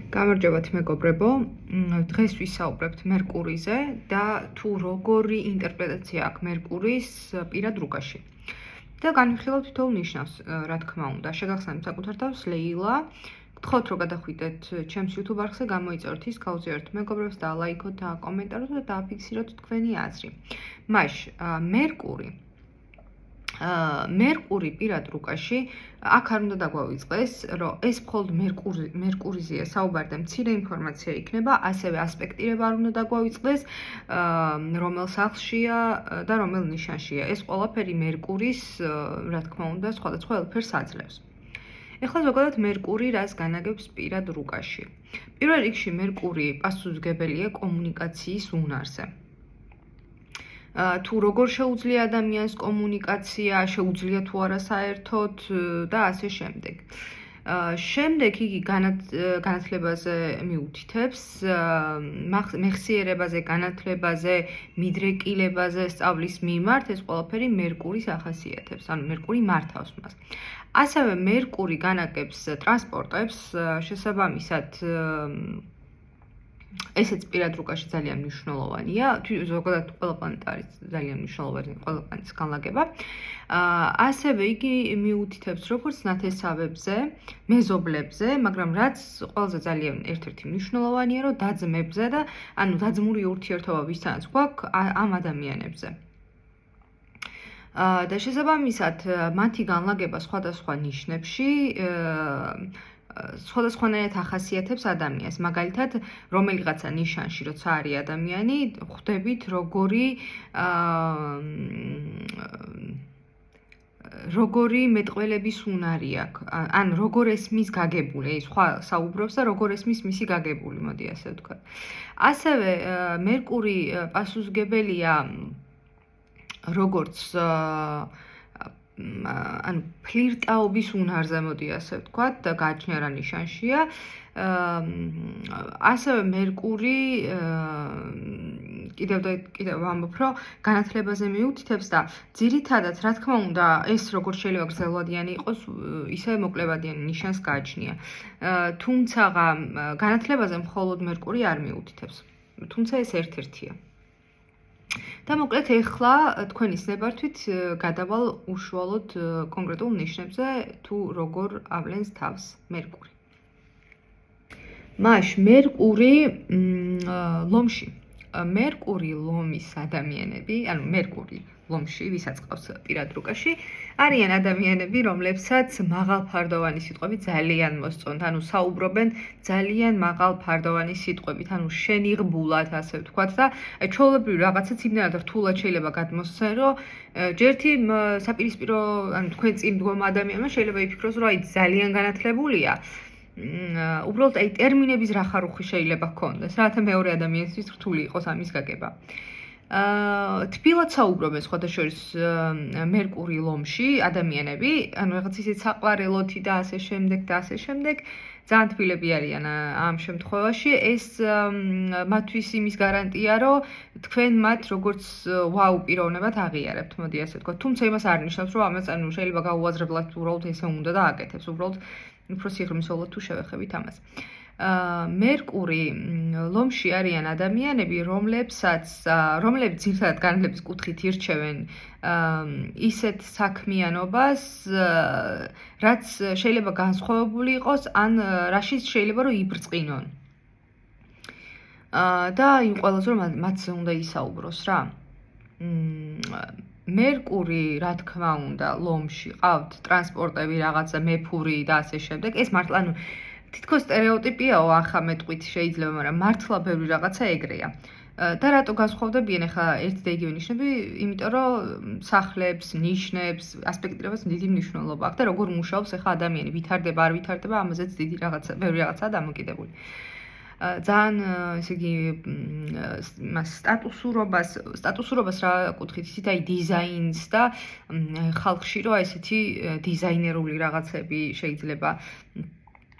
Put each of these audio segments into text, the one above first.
გამარჯობათ მეგობრებო, დღეს ვისაუბრებთ მერკურიზე და თუ როგორი ინტერპრეტაცია აქვს მერკურის პირად რუკაში. და განვიხილავთ თითოეულ ნიშნავს, რა თქმა უნდა. შეგახსენებთ საკუთარ თავს ლეილა. გთხოვთ რომ გადახვიდეთ ჩემს YouTube არხზე, გამოიწეროთ ის, გაუზიაროთ მეგობრებს და ლაიქოთ და კომენტაროთ და დააფიქსიროთ თქვენი აზრი. მერკური პირად რუკაში აქ არ უნდა დაგვავიწყდეს, რომ ეს მხოლოდ მერკურიზეა საუბარი და მცირე ინფორმაცია იქნება, ასევე ასპექტირება არ უნდა დაგვავიწყდეს, რომელ სახლშია და რომელ ნიშანშია. ეს ყველაფერი მერკურის, რა თქმა უნდა, სხვადასხვა ელფერს აძლევს. ეხლა ზოგადად მერკური რას განაგებს პირად რუკაში. პირველ რიგში მერკური პასუხისმგებელია კომუნიკაციის უნარზე. თუ როგორ შეუძლია ადამიანს კომუნიკაცია, შეუძლია თუ არა საერთოდ და ასე შემდეგ. შემდეგ იგი განათლებაზე მიუთითებს, მეხსიერებაზე, განათლებაზე, მიდრეკილებაზე სწავლის მიმართ, ეს ყველაფერი მერკურის ახასიათებს, ანუ მერკური მართავს მას. ასევე მერკური განაგებს ტრანსპორტებს, შესაბამისად ესეც პირად რუკაში ძალიან მნიშვნელოვანია. ზოგადად ყველა პლანეტა არის ძალიან მნიშვნელოვანი, ყველა პლანეტის განლაგება. ასევე იგი მიუთითებს როგორც ნათესავებზე, მეზობლებზე, მაგრამ რაც ყველაზე ძალიან ერთ-ერთი მნიშვნელოვანია, რომ დაძმებზე და ანუ დაძმური ურთიერთობა ვისთანაც გვაქვს ამ ადამიანებზე. და შესაბამისად მათი განლაგება სხვადასხვა ნიშნებში სხვადასხვანაირად ახასიათებს ადამიანს. მაგალითად, რომელიღაცა ნიშანში, როცა არის ადამიანი, ხვდებით როგორი მეტყველების უნარი აქვს, ან როგორ ესმის გაგებული, სხვა საუბრობს და როგორ ესმის მისი გაგებული, მოდი ასე ვთქვათ. ასევე მერკური პასუხისმგებელია როგორც ანუ ფლირტაობის უნარზე, მოდი ასე ვთქვათ, და გააჩნია რა ნიშანშია. ასევე მერკური კიდევ ვამბობ, რომ განათლებაზე მიუთითებს და ძირითადად, რა თქმა უნდა, ეს როგორც შეიძლება გრძელვადიანი იყოს, ისე მოკლებადიანი ნიშანს გააჩნია. თუმცა განათლებაზე მხოლოდ მერკური არ მიუთითებს. თუმცა ეს ერთ-ერთია. და მოკლედ ეხლა თქვენის ნებართვით გადავალ უშუალოდ კონკრეტულ ნიშნებზე, თუ როგორ ავლენს თავს მერკური. მერკური ლომში. მერკური ლომის ადამიანები, ანუ მერკური ლომში, ვისაც ყავს პირად რუკაში, არიან ადამიანები, რომლებსაც მაღალფარდოვანი სიტყვები ძალიან მოსწონთ, ანუ საუბრობენ ძალიან მაღალფარდოვანი სიტყვებით, ანუ შენიღბულად, ასე ვთქვათ და ჩვეულებრივ რაღაცაც იმდენად რთულად შეიძლება გადმოსცენ, რომ ჯერთი საპირისპირო, ანუ თქვენ წინ მდგომ ადამიანმა შეიძლება იფიქროს, რომ ძალიან განათლებულია. უბრალოდ ტერმინების რახარუხი შეიძლება ჰქონდეს, რათა მეორე ადამიანისთვის რთული იყოს ამის გაგება. თბილად საუბრობენ სხვადასხვა მერკური ლომში ადამიანები, ანუ რაღაც ისეთ საყვარელოთი და ასე შემდეგ, ძალიან თბილები არიან ამ შემთხვევაში. ეს მათთვის იმის გარანტია, რომ თქვენ მათ როგორც ვაუ პიროვნებად აღიარებთ, მოდი ასე ვთქვათ. თუმცა იმას არ ნიშნავს, რომ ამას შეიძლება გაუაზრებლად უბრალოდ ესე უნდა და აკეთებს, უბრალოდ უფრო სიღრმისეულად თუ შევეხებით ამას. მერკური ლომში არიან ადამიანები, რომლებიც ძირითადად განათლების კუთხით ირჩევენ ისეთ საქმიანობას, რაც შეიძლება განსხვავებული იყოს, ან რაშიც შეიძლება რომ იბრძყინონ. და იმ ყველაზე რომ მათზე უნდა ისაუბროს რა. მერკური, რა თქმა უნდა, ლომში ყავთ ტრანსპორტები, რაღაცა მეფური და ასე შემდეგ. ეს მართლა, ანუ თითქოს სტერეოტიპიაო ახლა მეტყვით შეიძლება, მაგრამ მართლა ბევრი რაღაცა ეგრეა. და რატო განსხვავდებიან ახლა ერთი და იგივე ნიშნები? იმიტომ რომ სახლებს, ნიშნებს, ასპექტირებას დიდი მნიშვნელობა აქვს და როგორ მუშაობს ახლა ადამიანი, ვითარდება, არ ვითარდება, ამაზეც დიდი რაღაცა, ბევრი რაღაცაა დამოკიდებული. ძალიან ესე იგი სტატუსურობას რა კუთხით, ისიც აი დიზაინს და ხალხში რომ ესეთი დიზაინერული რაღაცები შეიძლება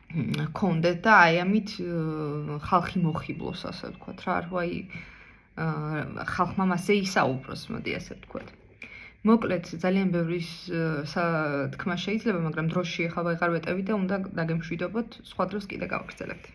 ჰქონდეთ და აი ამით ხალხი მოხიბლოს, ასე ვთქვათ რა, რომ აი ხალხმა მასზე ისაუბროს, მოდი ასე ვთქვათ. მოკლედ ძალიან ბევრი თქმა შეიძლება, მაგრამ დროში ახლა ვეღარ ვეტევი და უნდა დაგემშვიდობოთ, სხვა დროს კიდე გავაგრძელებთ.